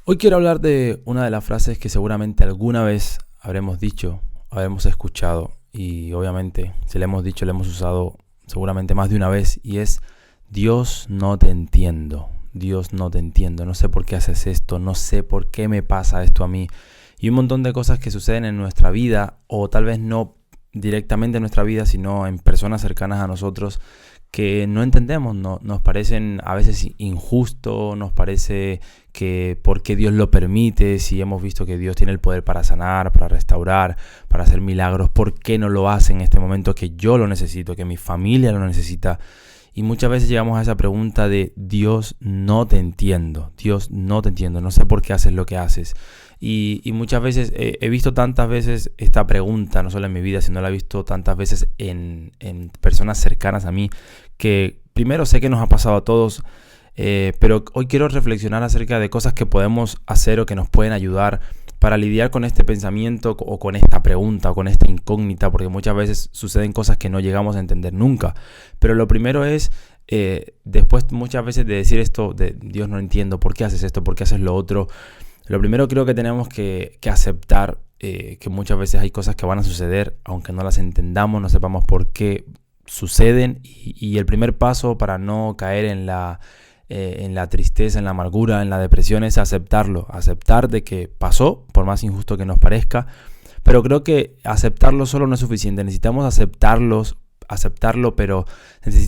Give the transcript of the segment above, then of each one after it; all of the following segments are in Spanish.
Hoy quiero hablar de una de las frases que seguramente alguna vez habremos dicho, habremos escuchado y obviamente si le hemos dicho, le hemos usado seguramente más de una vez y es: Dios no te entiendo, Dios no te entiendo, no sé por qué haces esto, no sé por qué me pasa esto a mí. Y un montón de cosas que suceden en nuestra vida, o tal vez no directamente en nuestra vida, sino en personas cercanas a nosotros que no entendemos, nos parecen a veces injusto, nos parece que por qué Dios lo permite, si hemos visto que Dios tiene el poder para sanar, para restaurar, para hacer milagros, ¿por qué no lo hace en este momento que yo lo necesito, que mi familia lo necesita? Y muchas veces llegamos a esa pregunta de: Dios no te entiendo, Dios no te entiendo, no sé por qué haces lo que haces. Y muchas veces he visto tantas veces esta pregunta, no solo en mi vida, sino la he visto tantas veces en personas cercanas a mí, que primero sé que nos ha pasado a todos, pero hoy quiero reflexionar acerca de cosas que podemos hacer o que nos pueden ayudar para lidiar con este pensamiento o con esta pregunta o con esta incógnita, porque muchas veces suceden cosas que no llegamos a entender nunca. Pero lo primero es, después muchas veces de decir esto de Dios no entiendo, ¿por qué haces esto? ¿Por qué haces lo otro? Lo primero creo que tenemos que aceptar que muchas veces hay cosas que van a suceder, aunque no las entendamos, no sepamos por qué suceden. Y el primer paso para no caer en la tristeza, en la amargura, en la depresión, es aceptarlo. Aceptar de que pasó, por más injusto que nos parezca. Pero creo que aceptarlo solo no es suficiente. Necesitamos aceptarlo, pero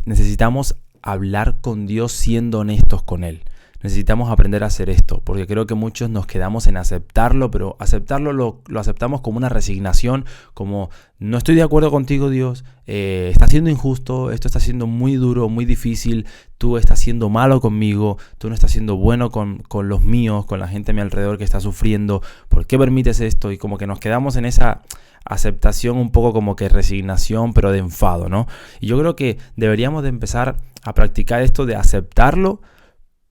necesitamos hablar con Dios siendo honestos con Él. Necesitamos aprender a hacer esto, porque creo que muchos nos quedamos en aceptarlo, pero aceptarlo lo aceptamos como una resignación, como: no estoy de acuerdo contigo, Dios, está siendo injusto, esto está siendo muy duro, muy difícil, tú estás siendo malo conmigo, tú no estás siendo bueno con los míos, con la gente a mi alrededor que está sufriendo, ¿por qué permites esto? Y como que nos quedamos en esa aceptación, un poco como que resignación, pero de enfado, ¿no? Y yo creo que deberíamos de empezar a practicar esto de aceptarlo,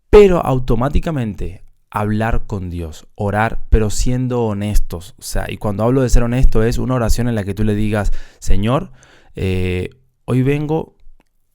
pero automáticamente hablar con Dios, orar, pero siendo honestos. O sea, y cuando hablo de ser honesto, es una oración en la que tú le digas: Señor, hoy vengo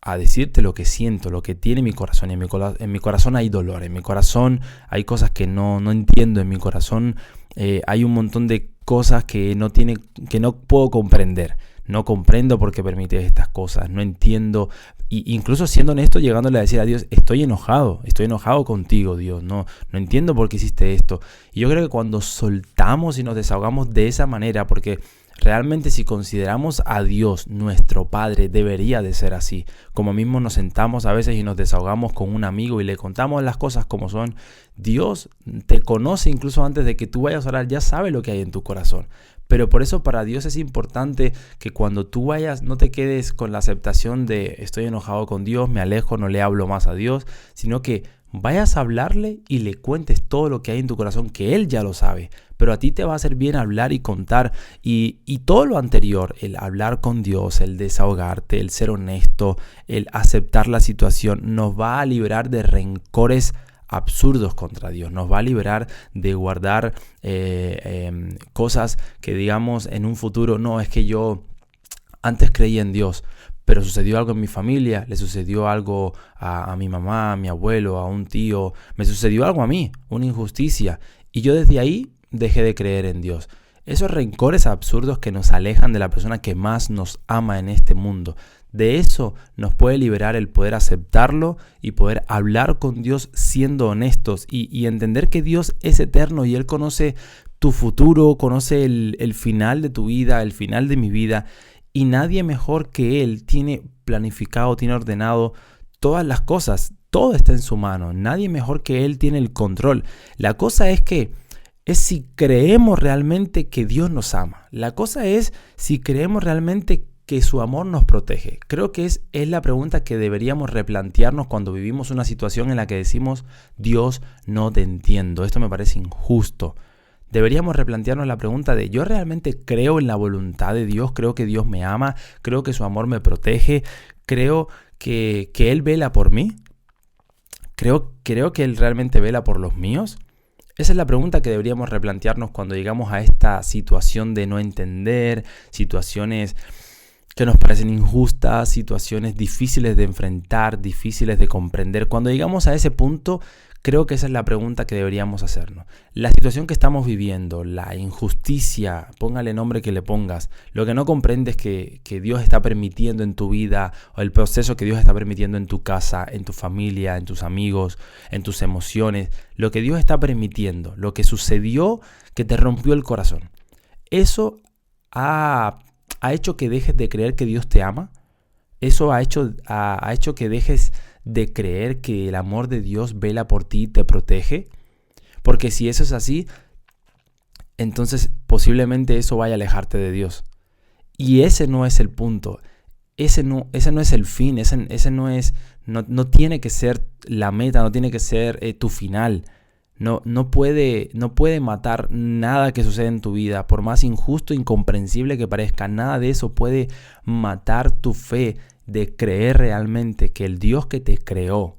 a decirte lo que siento, lo que tiene mi corazón. Y en mi corazón hay dolor, en mi corazón hay cosas que no entiendo, en mi corazón hay un montón de cosas que no puedo comprender. No comprendo por qué permites estas cosas, no entiendo. Y incluso siendo honesto, llegándole a decir a Dios: estoy enojado contigo, Dios, no entiendo por qué hiciste esto. Y yo creo que cuando soltamos y nos desahogamos de esa manera, porque realmente si consideramos a Dios nuestro Padre, debería de ser así. Como mismo nos sentamos a veces y nos desahogamos con un amigo y le contamos las cosas como son. Dios te conoce incluso antes de que tú vayas a orar, ya sabe lo que hay en tu corazón. Pero por eso para Dios es importante que cuando tú vayas no te quedes con la aceptación de: estoy enojado con Dios, me alejo, no le hablo más a Dios, sino que vayas a hablarle y le cuentes todo lo que hay en tu corazón, que Él ya lo sabe. Pero a ti te va a hacer bien hablar y contar. Y todo lo anterior, el hablar con Dios, el desahogarte, el ser honesto, el aceptar la situación, nos va a liberar de rencores absurdos contra Dios, nos va a liberar de guardar cosas que digamos en un futuro: no, es que yo antes creía en Dios, pero sucedió algo en mi familia, le sucedió algo a mi mamá, a mi abuelo, a un tío, me sucedió algo a mí, una injusticia, y yo desde ahí dejé de creer en Dios. Esos rencores absurdos que nos alejan de la persona que más nos ama en este mundo. De eso nos puede liberar el poder aceptarlo y poder hablar con Dios siendo honestos y entender que Dios es eterno y Él conoce tu futuro, conoce el final de tu vida, el final de mi vida, y nadie mejor que Él tiene planificado, tiene ordenado todas las cosas. Todo está en su mano. Nadie mejor que Él tiene el control. La cosa es si creemos realmente que Dios nos ama. La cosa es si creemos realmente que su amor nos protege. Creo que es la pregunta que deberíamos replantearnos cuando vivimos una situación en la que decimos: Dios, no te entiendo, esto me parece injusto. Deberíamos replantearnos la pregunta de: ¿yo realmente creo en la voluntad de Dios? ¿Creo que Dios me ama? ¿Creo que su amor me protege? ¿Creo que Él vela por mí? ¿Creo que Él realmente vela por los míos? Esa es la pregunta que deberíamos replantearnos cuando llegamos a esta situación de no entender, situaciones que nos parecen injustas, situaciones difíciles de enfrentar, difíciles de comprender. Cuando llegamos a ese punto, Creo que esa es la pregunta que deberíamos hacernos. La situación que estamos viviendo, la injusticia, póngale nombre que le pongas, lo que no comprendes que Dios está permitiendo en tu vida, o el proceso que Dios está permitiendo en tu casa, en tu familia, en tus amigos, en tus emociones, lo que Dios está permitiendo, lo que sucedió que te rompió el corazón. Eso ha hecho que dejes de creer que Dios te ama. Eso ha hecho que dejes de creer que el amor de Dios vela por ti y te protege. Porque si eso es así, entonces posiblemente eso vaya a alejarte de Dios. Y ese no es el punto. Ese no es el fin. Ese no tiene que ser la meta, no tiene que ser tu final. No puede matar nada que sucede en tu vida, por más injusto e incomprensible que parezca. Nada de eso puede matar tu fe de creer realmente que el Dios que te creó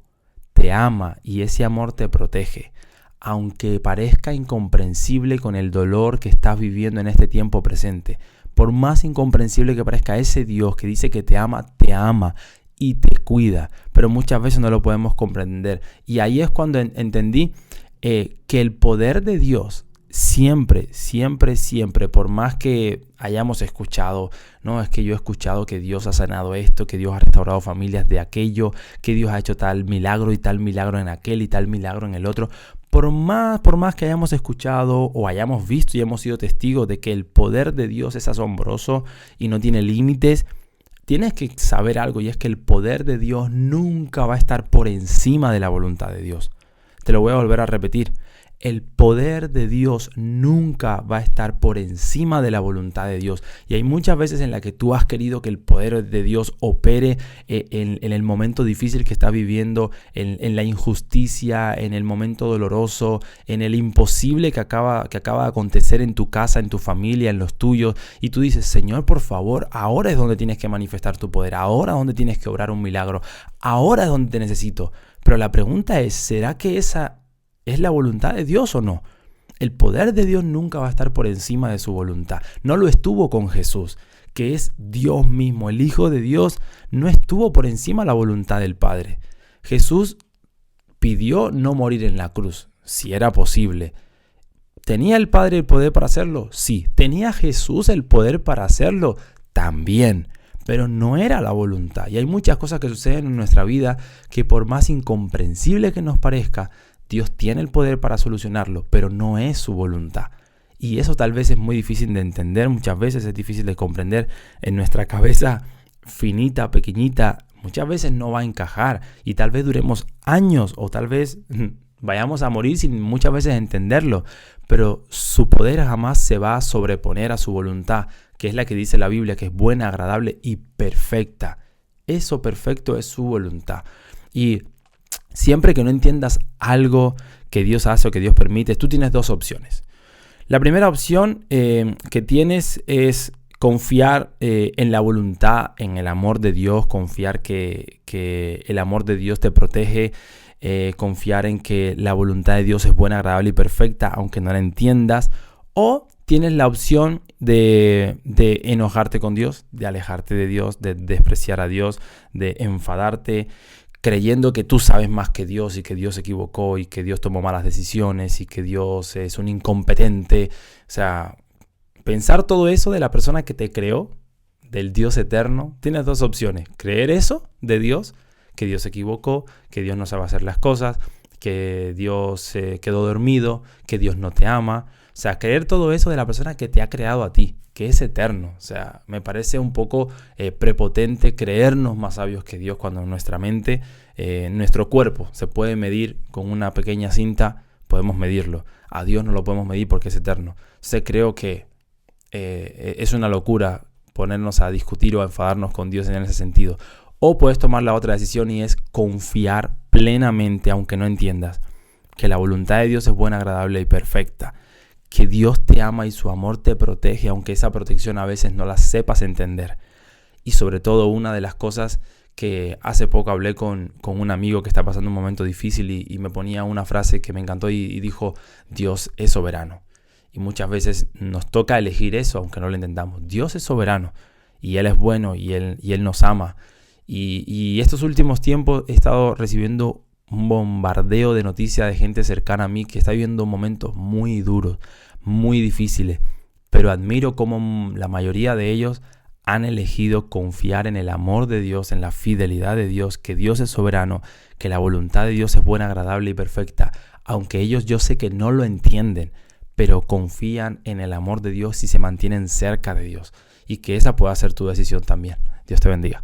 te ama y ese amor te protege. Aunque parezca incomprensible con el dolor que estás viviendo en este tiempo presente, por más incomprensible que parezca, ese Dios que dice que te ama y te cuida. Pero muchas veces no lo podemos comprender. Y ahí es cuando entendí que el poder de Dios siempre, por más que hayamos escuchado, no, es que yo he escuchado que Dios ha sanado esto, que Dios ha restaurado familias de aquello, que Dios ha hecho tal milagro y tal milagro en aquel y tal milagro en el otro. Por más que hayamos escuchado o hayamos visto y hemos sido testigos de que el poder de Dios es asombroso y no tiene límites, tienes que saber algo, y es que el poder de Dios nunca va a estar por encima de la voluntad de Dios. Te lo voy a volver a repetir. El poder de Dios nunca va a estar por encima de la voluntad de Dios. Y hay muchas veces en las que tú has querido que el poder de Dios opere en el momento difícil que estás viviendo, en la injusticia, en el momento doloroso, en el imposible que acaba de acontecer en tu casa, en tu familia, en los tuyos. Y tú dices, Señor, por favor, ahora es donde tienes que manifestar tu poder. Ahora es donde tienes que obrar un milagro. Ahora es donde te necesito. Pero la pregunta es, ¿será que esa es la voluntad de Dios o no? El poder de Dios nunca va a estar por encima de su voluntad. No lo estuvo con Jesús, que es Dios mismo. El Hijo de Dios no estuvo por encima de la voluntad del Padre. Jesús pidió no morir en la cruz, si era posible. ¿Tenía el Padre el poder para hacerlo? Sí. ¿Tenía Jesús el poder para hacerlo? También. Pero no era la voluntad. Y hay muchas cosas que suceden en nuestra vida que, por más incomprensible que nos parezca, Dios tiene el poder para solucionarlo, pero no es su voluntad. Y eso tal vez es muy difícil de entender, muchas veces es difícil de comprender. En nuestra cabeza finita, pequeñita, muchas veces no va a encajar y tal vez duremos años o tal vez vayamos a morir sin muchas veces entenderlo. Pero su poder jamás se va a sobreponer a su voluntad, que es la que dice la Biblia, que es buena, agradable y perfecta. Eso perfecto es su voluntad. Y siempre que no entiendas algo que Dios hace o que Dios permite, tú tienes dos opciones. La primera opción que tienes es confiar en la voluntad, en el amor de Dios, confiar que el amor de Dios te protege, confiar en que la voluntad de Dios es buena, agradable y perfecta, aunque no la entiendas. O tienes la opción de enojarte con Dios, de alejarte de Dios, de despreciar a Dios, de enfadarte, creyendo que tú sabes más que Dios y que Dios se equivocó y que Dios tomó malas decisiones y que Dios es un incompetente. O sea, pensar todo eso de la persona que te creó, del Dios eterno, tienes dos opciones. Creer eso de Dios, que Dios se equivocó, que Dios no sabe hacer las cosas, que Dios se quedó dormido, que Dios no te ama. O sea, creer todo eso de la persona que te ha creado a ti, que es eterno. O sea, me parece un poco prepotente creernos más sabios que Dios cuando en nuestra mente, nuestro cuerpo se puede medir con una pequeña cinta, podemos medirlo. A Dios no lo podemos medir porque es eterno. Creo que es una locura ponernos a discutir o a enfadarnos con Dios en ese sentido. O puedes tomar la otra decisión y es confiar plenamente, aunque no entiendas, que la voluntad de Dios es buena, agradable y perfecta. Que Dios te ama y su amor te protege, aunque esa protección a veces no la sepas entender. Y sobre todo, una de las cosas que hace poco hablé con un amigo que está pasando un momento difícil y me ponía una frase que me encantó y dijo, Dios es soberano. Y muchas veces nos toca elegir eso, aunque no lo intentamos. Dios es soberano y Él es bueno y Él nos ama. Y estos últimos tiempos he estado recibiendo un bombardeo de noticias de gente cercana a mí que está viviendo momentos muy duros, muy difíciles, pero admiro cómo la mayoría de ellos han elegido confiar en el amor de Dios, en la fidelidad de Dios, que Dios es soberano, que la voluntad de Dios es buena, agradable y perfecta. Aunque ellos yo sé que no lo entienden, pero confían en el amor de Dios y se mantienen cerca de Dios. Y que esa pueda ser tu decisión también. Dios te bendiga.